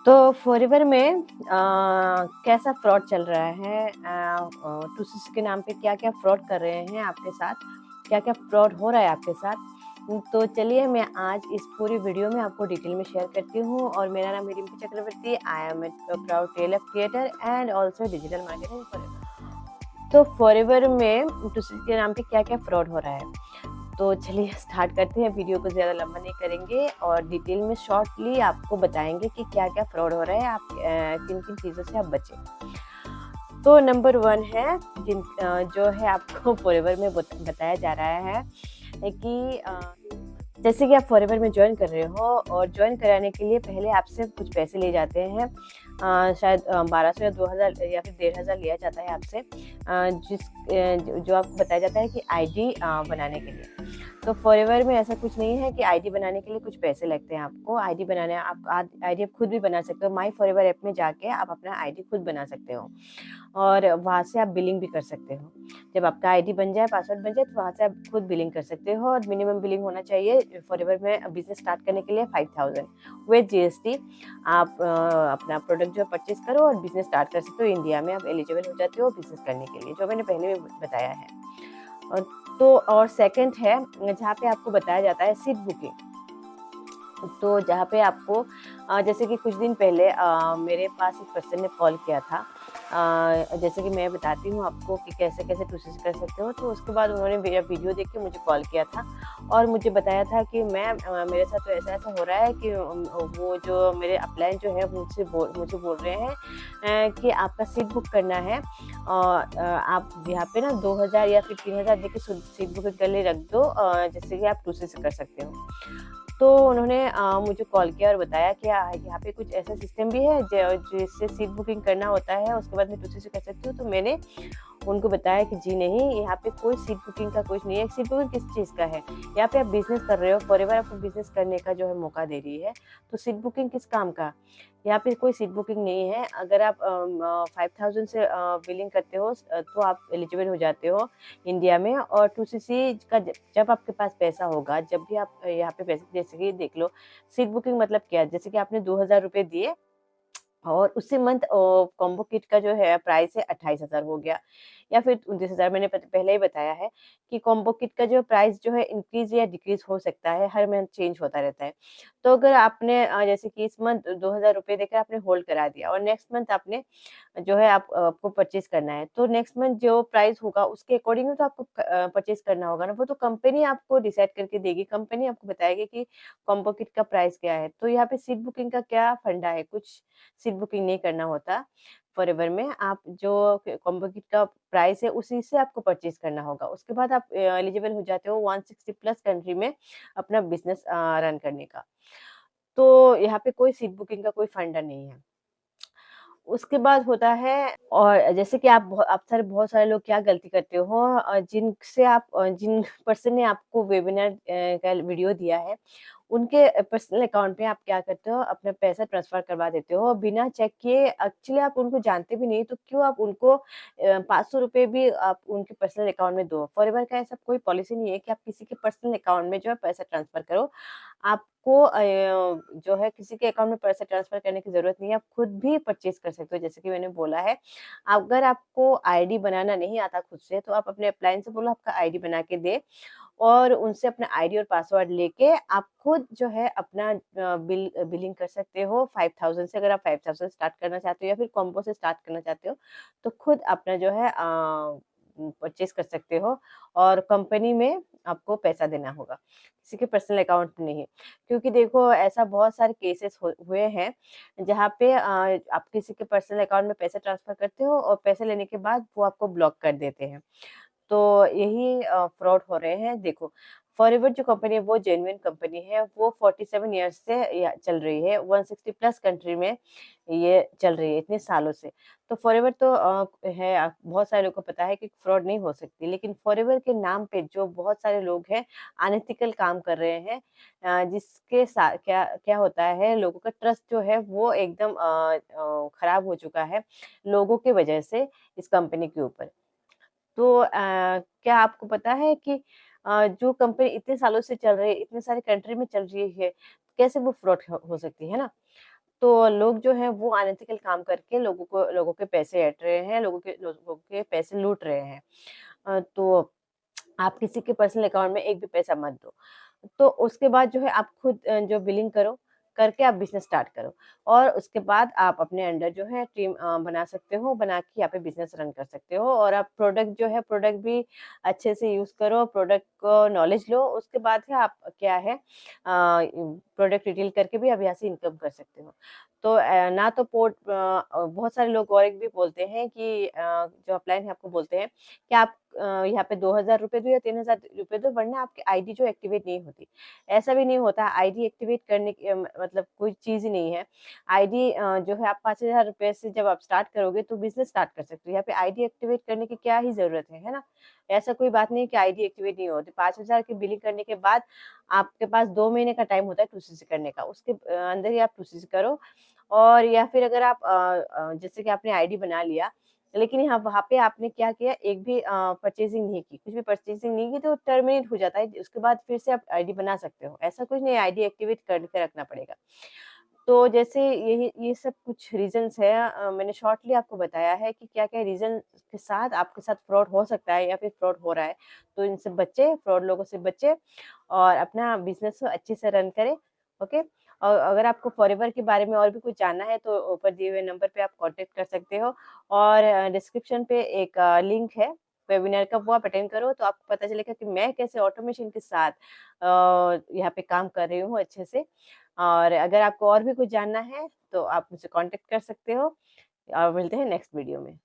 तो फॉरएवर में कैसा फ्रॉड चल रहा है? टूसिस के नाम पे क्या-क्या फ्रॉड कर रहे हैं आपके साथ? क्या-क्या फ्रॉड हो रहा है आपके साथ? तो चलिए मैं आज इस पूरी वीडियो में आपको डिटेल में शेयर करती हूँ और मेरा नाम है Rimpi Chakraborty. I am a proud tailor creator and also digital marketing forever. तो फॉरएवर में टूसिस के नाम पे क्या-क्या फ्रॉड हो रहा है? तो चलिए स्टार्ट करते हैं। वीडियो को ज़्यादा लंबा नहीं करेंगे और डिटेल में शॉर्टली आपको बताएँगे कि क्या-क्या फ्रॉड हो रहा है, आप किन-किन चीज़ों से आप बचें। तो नंबर 1 है जो है आपको फॉरएवर में बताया जा रहा है कि जैसे कि आप फॉरएवर में जॉइन कर रहे हो और जॉइन कराने के लिए पहले आपसे कुछ पैसे लिए जाते हैं। शायद 1200 या 2000 या फिर 1500 लिया जाता है आपसे, जो आपको बताया जाता है कि आईडी बनाने के लिए। तो फॉरएवर में ऐसा कुछ नहीं है कि आईडी बनाने के लिए कुछ पैसे लगते हैं आपको। आईडी बनाने आप आईडी आप खुद भी बना सकते हो। माय फॉरएवर ऐप में जाके आप अपना आईडी खुद बना सकते हो और वहाँ से आप बिलिंग भी कर सकते हो। जब आपका आईडी बन जाए, पासवर्ड बन जाए, तो वहाँ से आप खुद बिलिंग कर सकते हो और मिनिमम बिलिंग होना चाहिए फॉरएवर में बिज़नेस स्टार्ट करने के लिए 5000 विद जीएसटी। आप अपना प्रोडक्ट जो परचेज़ करो और बिज़नेस स्टार्ट कर सकते हो। इंडिया में आप एलिजिबल हो जाते हो बिज़नेस करने के लिए, जो मैंने पहले भी बताया है। और और सेकंड है जहाँ पे आपको बताया जाता है सीट बुकिंग। तो जहाँ पे आपको जैसे कि कुछ दिन पहले मेरे पास एक पर्सन ने कॉल किया था। जैसे कि मैं बताती हूँ आपको कि कैसे-कैसे प्रोसेस कर सकते हो। तो उसके बाद उन्होंने मेरा वीडियो देख के मुझे कॉल किया था और मुझे बताया था कि मैम मेरे साथ तो ऐसा-ऐसा हो रहा है कि वो जो मेरे अपलाइन जो है मुझे बोल रहे हैं कि आपका सीट बुक करना है और आप यहाँ पे ना 2000 या फिर 3000 देके सीट बुकिंग के लिए रख दो, जिससे कि आप प्रोसेस कर सकते हो। तो उन्होंने मुझे कॉल किया और बताया कि यहाँ पे कुछ ऐसा सिस्टम भी है जिससे सीट बुकिंग करना होता है, उसके बाद मैं प्रोसेस कर सकती हूँ। तो मैंने उनको बताया कि जी नहीं, यहाँ पे कोई सीट बुकिंग का कुछ नहीं है। सीट बुकिंग किस चीज़ का है? यहाँ पे आप बिज़नेस कर रहे हो, फॉरएवर आपको बिज़नेस करने का जो है मौका दे रही है, तो सीट बुकिंग किस काम का? यहाँ पे कोई सीट बुकिंग नहीं है। अगर आप 5000 से बिलिंग करते हो तो आप एलिजिबल हो जाते हो इंडिया में। और टूसीसी का जब आपके पास पैसा होगा, जब भी आप यहाँ पे पैसे, जैसे कि देख लो, सीट बुकिंग मतलब क्या है? जैसे कि आपने 2000 रुपए दिए और उसी मंथ कॉम्बो किट का जो है प्राइस है 28,000 हो गया या फिर 29,000। मैंने पहले ही बताया है कि कॉम्बो किट का जो प्राइस जो है इंक्रीज़ या डिक्रीज़ हो सकता है, हर मंथ चेंज होता रहता है। तो अगर आपने जैसे कि इस मंथ 2000 रुपए देकर आपने होल्ड करा दिया और नेक्स्ट मंथ आपने जो है आपको परचेज़ करना है, तो नेक्स्ट मंथ जो प्राइस होगा उसके अकॉर्डिंग तो आपको परचेज़ करना होगा ना। वो तो कंपनी आपको डिसाइड करके देगी, कंपनी आपको बताएगी कि कॉम्बो किट का प्राइस क्या है। तो यहाँ पे सीट बुकिंग का क्या फंडा है, कुछ सीट बुकिंग नहीं करना होता। फॉरएवर में आप जो कॉम्बो किट का प्राइस है उसी से आपको परचेज़ करना होगा। उसके बाद आप एलिजिबल हो जाते हो 160 प्लस कंट्री में अपना बिज़नेस रन करने का। तो यहाँ पे कोई सीट बुकिंग का कोई फंडा नहीं है। उसके बाद होता है, और जैसे कि आप अक्सर बहुत सारे लोग क्या गलती करते हो, जिन पर्सन ने आपको वेबिनार का वीडियो दिया है, उनके पर्सनल अकाउंट पे आप क्या करते हो, अपना पैसा ट्रांसफ़र करवा देते हो बिना चेक किए। एक्चुअली आप उनको जानते भी नहीं, तो क्यों आप उनको 500 रुपए भी आप उनके पर्सनल अकाउंट में दो। फॉरएवर का ऐसा कोई पॉलिसी नहीं है कि आप किसी के पर्सनल अकाउंट में जो है पैसा ट्रांसफ़र करो। आपको जो है किसी के अकाउंट में पैसा ट्रांसफ़र करने की ज़रूरत नहीं है, आप खुद भी परचेज़ कर सकते हो, जैसे कि मैंने बोला है। अगर आपको आईडी बनाना नहीं आता खुद से, तो आप अपने अपलायंस से बोलो आपका आईडी बना के दे और उनसे अपना आईडी और पासवर्ड लेके आप खुद जो है अपना बिलिंग कर सकते हो 5000 से। अगर आप 5000 स्टार्ट करना चाहते हो या फिर कॉम्बो से स्टार्ट करना चाहते हो, तो खुद अपना जो है परचेज़ कर सकते हो और कंपनी में आपको पैसा देना होगा, किसी के पर्सनल अकाउंट में नहीं। क्योंकि देखो ऐसा बहुत सारे केसेस हुए हैं, जहाँ पे आप किसी के पर्सनल अकाउंट में पैसे ट्रांसफ़र करते हो और पैसे लेने के बाद वो आपको ब्लॉक कर देते हैं। तो यही फ्रॉड हो रहे हैं। देखो, फॉरएवर जो कंपनी है वो जेन्युइन कंपनी है, वो 47 इयर्स से या चल रही है, 160 प्लस कंट्री में ये चल रही है इतने सालों से। तो फॉरएवर तो है, बहुत सारे लोगों को पता है कि फ्रॉड नहीं हो सकती, लेकिन फॉरएवर के नाम पे जो बहुत सारे लोग हैं अनएथिकल काम कर रहे हैं, जिसके साथ क्या क्या होता है, लोगों का ट्रस्ट जो है वो एकदम खराब हो चुका है लोगों की वजह से इस कंपनी के ऊपर। तो क्या आपको पता है कि जो कंपनी इतने सालों से चल रही है, इतने सारे कंट्री में चल रही है, कैसे वो फ्रॉड हो सकती है ना? तो लोग जो हैं वो अनएथिकल काम करके लोगों के पैसे ऐंठ रहे हैं, लोगों के पैसे लूट रहे हैं। तो आप किसी के पर्सनल अकाउंट में एक भी पैसा मत दो। तो उसके बाद जो है आप खुद जो बिलिंग करो, करके आप बिज़नेस स्टार्ट करो और उसके बाद आप अपने अंडर जो है टीम बना सकते हो, बना के यहाँ पे बिज़नेस रन कर सकते हो और आप प्रोडक्ट भी अच्छे से यूज़ करो, प्रोडक्ट को नॉलेज लो, उसके बाद है आप क्या है प्रोडक्ट रिटेल करके भी आप यहाँ से इनकम कर सकते हो। तो ना तो बहुत सारे लोग और एक भी बोलते हैं कि जो अपलाइन है आपको बोलते हैं कि आप यहाँ पे ₹2000 दो या ₹3000 दो वरना आपकी आईडी जो एक्टिवेट नहीं होती। ऐसा भी नहीं होता, आईडी एक्टिवेट करने की मतलब कोई चीज़ ही नहीं है। आईडी जो है आप ₹5000 से जब आप स्टार्ट करोगे तो बिज़नेस स्टार्ट कर सकते हो। यहाँ पे आईडी एक्टिवेट करने की क्या ही ज़रूरत है ना? ऐसा कोई बात नहीं है कि आईडी एक्टिवेट नहीं होती। 5000 की बिलिंग करने के बाद आपके पास 2 महीने का टाइम होता है 2सीसी करने का। उसके अंदर ही आप 2सीसी करो और या फिर अगर आप जैसे कि आपने आईडी बना लिया, लेकिन यहाँ वहाँ पे आपने क्या किया एक भी परचेज़िंग नहीं की, कुछ भी परचेज़िंग नहीं की तो टर्मिनेट हो जाता है, उसके बाद फिर से आप आईडी बना सकते हो। ऐसा कुछ नहीं है आईडी एक्टिवेट करके रखना पड़ेगा। तो जैसे यही ये सब कुछ रीज़न्स है मैंने शॉर्टली आपको बताया है कि क्या-क्या रीज़न के साथ आपके साथ फ्रॉड हो सकता है या फिर फ्रॉड हो रहा है। तो इनसे बचें, फ्रॉड लोगों से बचें और अपना बिज़नेस को अच्छे से रन करें, ओके? और अगर आपको फॉरएवर के बारे में और भी कुछ जानना है तो ऊपर दिए हुए नंबर पे आप कॉन्टैक्ट कर सकते हो और डिस्क्रिप्शन पे एक लिंक है वेबिनार का वो आप अटेंड करो तो आपको पता चलेगा कि मैं कैसे ऑटोमेशन के साथ यहाँ पे काम कर रही हूँ अच्छे से। और अगर आपको और भी कुछ जानना है तो आप मुझसे कॉन्टैक्ट कर सकते हो और मिलते हैं नेक्स्ट वीडियो में।